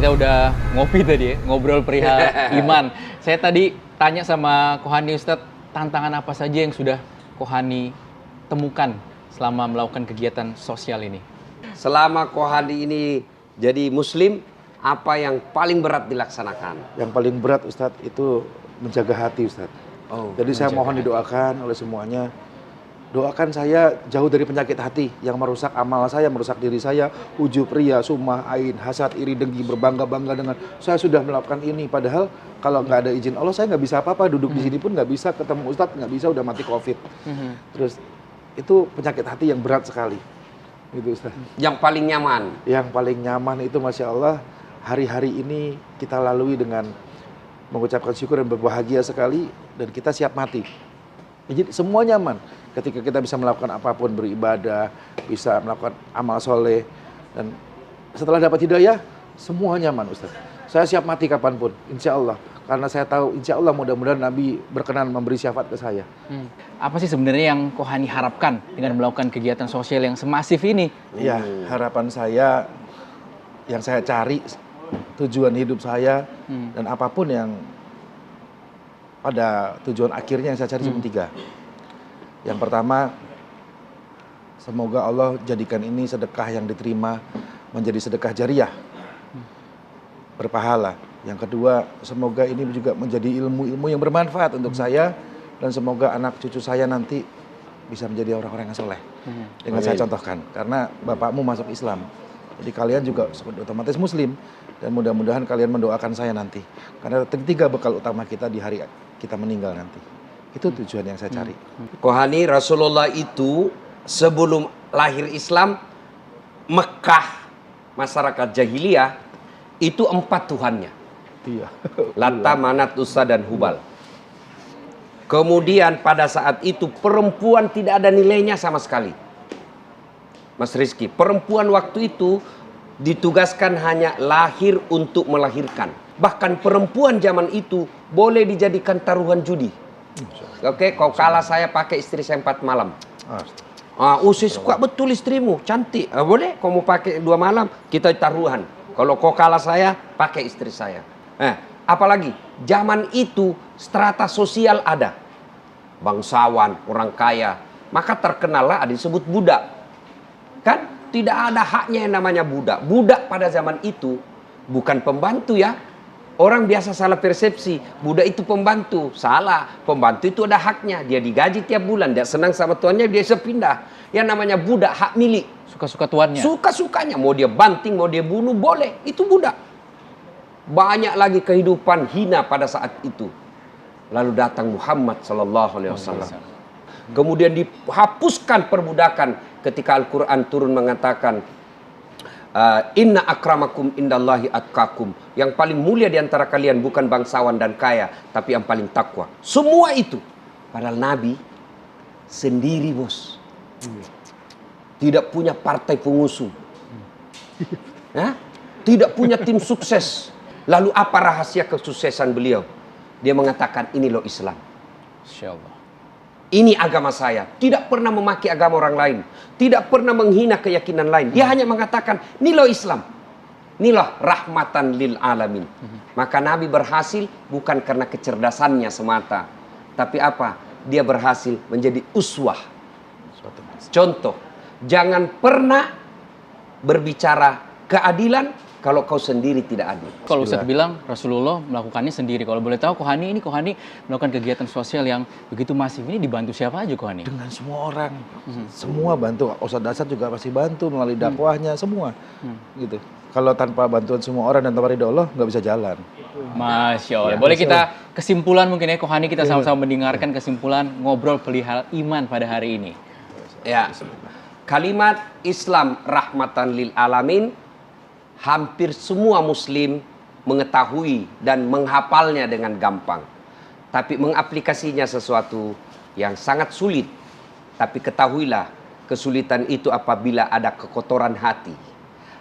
kita udah ngopi tadi ya, ngobrol perihal iman. Saya tadi tanya sama Kohani Ustadz, tantangan apa saja yang sudah Kohani temukan selama melakukan kegiatan sosial ini? Selama Kohani ini jadi muslim, apa yang paling berat dilaksanakan? Yang paling berat Ustadz itu menjaga hati Ustadz. Jadi saya mohon didoakan oleh semuanya. Doakan saya jauh dari penyakit hati yang merusak amal saya, merusak diri saya, ujub, ria, sumah, ain, hasad, iri, dengki, berbangga-bangga dengan saya sudah melakukan ini. Padahal kalau nggak ada izin Allah saya nggak bisa apa-apa, duduk di sini pun nggak bisa, ketemu Ustadz nggak bisa, udah mati COVID. Terus itu penyakit hati yang berat sekali. Gitu Ustadz. Yang paling nyaman? Yang paling nyaman itu Masya Allah, hari-hari ini kita lalui dengan mengucapkan syukur dan berbahagia sekali, dan kita siap mati. Jadi semua nyaman. Ketika kita bisa melakukan apapun, beribadah, bisa melakukan amal soleh, dan setelah dapat hidayah, semua nyaman Ustaz. Saya siap mati kapanpun, insya Allah. Karena saya tahu, insya Allah mudah-mudahan Nabi berkenan memberi syafaat ke saya. Apa sih sebenarnya yang Kohani harapkan dengan melakukan kegiatan sosial yang semasif ini? Ya, harapan saya, yang saya cari, tujuan hidup saya, dan apapun yang pada tujuan akhirnya yang saya cari cuma 3. Yang pertama, semoga Allah jadikan ini sedekah yang diterima menjadi sedekah jariah, berpahala. Yang kedua, semoga ini juga menjadi ilmu-ilmu yang bermanfaat untuk saya, dan semoga anak cucu saya nanti bisa menjadi orang-orang yang soleh. Dengan saya contohkan, karena bapakmu masuk Islam, jadi kalian juga otomatis muslim, dan mudah-mudahan kalian mendoakan saya nanti. Karena 3 bekal utama kita di hari kita meninggal nanti. Itu tujuan yang saya cari. Kohani, Rasulullah itu sebelum lahir Islam, Mekah, masyarakat jahiliyah, itu 4 Tuhannya. Iya. Lata, Manat, Uzza, dan Hubal. Kemudian pada saat itu perempuan tidak ada nilainya sama sekali. Mas Rizky, perempuan waktu itu ditugaskan hanya lahir untuk melahirkan. Bahkan perempuan zaman itu boleh dijadikan taruhan judi. Oke, kau kalah saya pakai istri saya 4 malam. Saya suka betul istrimu, cantik. Boleh, kau mau pakai 2 malam, kita taruhan. Kalau kau kalah saya, pakai istri saya. Apalagi zaman itu strata sosial ada. Bangsawan, orang kaya. Maka terkenallah ada disebut budak. Kan tidak ada haknya yang namanya budak. Budak pada zaman itu bukan pembantu ya. Orang biasa salah persepsi, budak itu pembantu. Salah, pembantu itu ada haknya. Dia digaji tiap bulan, dia senang sama tuannya, dia bisa pindah. Yang namanya budak, hak milik. Suka-suka tuannya? Suka-sukanya, mau dia banting, mau dia bunuh, boleh. Itu budak. Banyak lagi kehidupan hina pada saat itu. Lalu datang Muhammad SAW. Kemudian dihapuskan perbudakan ketika Al-Quran turun mengatakan, Inna akramakum indallahi atqakum. Yang paling mulia di antara kalian bukan bangsawan dan kaya, tapi yang paling takwa. Semua itu. Padahal Nabi sendiri bos. Tidak punya partai pengusung. Tidak punya tim sukses. Lalu apa rahasia kesuksesan beliau? Dia mengatakan ini loh Islam. Insya Allah. Ini agama saya. Tidak pernah memaki agama orang lain. Tidak pernah menghina keyakinan lain. Dia hanya mengatakan, ini loh Islam. Ini loh rahmatan lil alamin. Maka Nabi berhasil bukan karena kecerdasannya semata. Tapi apa? Dia berhasil menjadi uswah. Contoh. Jangan pernah berbicara keadilan kalau kau sendiri tidak adil. Kalau Ustadz bilang Rasulullah melakukannya sendiri. Kalau boleh tahu Kohani melakukan kegiatan sosial yang begitu masif ini dibantu siapa aja Kohani? Dengan semua orang. Semua bantu. Ustadz Dasar juga pasti bantu melalui dakwahnya semua. Gitu. Kalau tanpa bantuan semua orang dan tanpa ridho Allah nggak bisa jalan. Masya Allah. Boleh kita kesimpulan mungkin ya Kohani, kita sama-sama mendengarkan kesimpulan ngobrol perihal iman pada hari ini. Ya. Kalimat Islam rahmatan lil alamin, hampir semua muslim mengetahui dan menghafalnya dengan gampang. Tapi mengaplikasinya sesuatu yang sangat sulit. Tapi ketahuilah, kesulitan itu apabila ada kekotoran hati.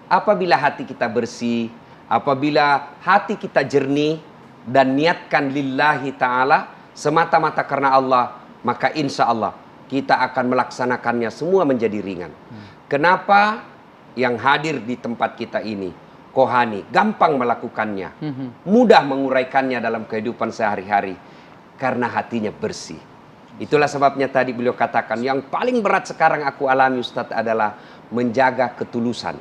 Apabila hati kita bersih, apabila hati kita jernih dan niatkan lillahi ta'ala, semata-mata karena Allah, maka insya Allah kita akan melaksanakannya semua menjadi ringan. Kenapa yang hadir di tempat kita ini Kohani, gampang melakukannya, mudah menguraikannya dalam kehidupan sehari-hari karena hatinya bersih. Itulah sebabnya tadi beliau katakan yang paling berat sekarang aku alami Ustadz adalah menjaga ketulusan.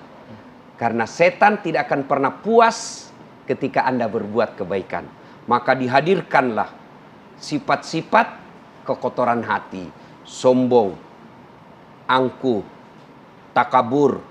Karena setan tidak akan pernah puas ketika Anda berbuat kebaikan. Maka dihadirkanlah sifat-sifat kekotoran hati, sombong, angkuh, takabur.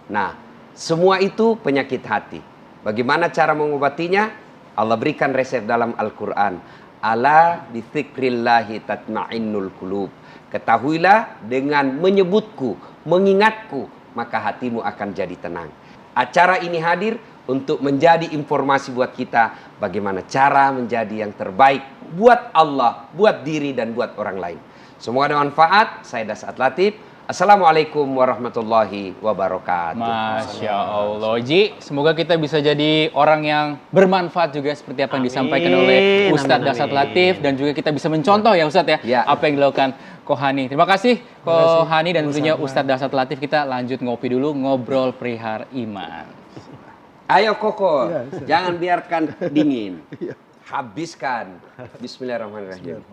Nah, semua itu penyakit hati. Bagaimana cara mengobatinya? Allah berikan resep dalam Al-Quran. Ala bizikrillahi tatma'innul qulub. Ketahuilah dengan menyebutku, mengingatku, maka hatimu akan jadi tenang. Acara ini hadir untuk menjadi informasi buat kita bagaimana cara menjadi yang terbaik buat Allah, buat diri dan buat orang lain. Semoga ada manfaat. Saya Dasat Latif. Assalamualaikum warahmatullahi wabarakatuh. Masya Allah. Ji, semoga kita bisa jadi orang yang bermanfaat juga seperti apa yang disampaikan oleh Ustadz Dasat Latif. Dan juga kita bisa mencontoh ya Ustadz ya, apa yang dilakukan Kohani. Terima kasih Kohani dan tentunya Ustadz Dasat Latif. Kita lanjut ngopi dulu, ngobrol perihal iman. Ayo Koko, jangan biarkan dingin. Habiskan. Bismillahirrahmanirrahim.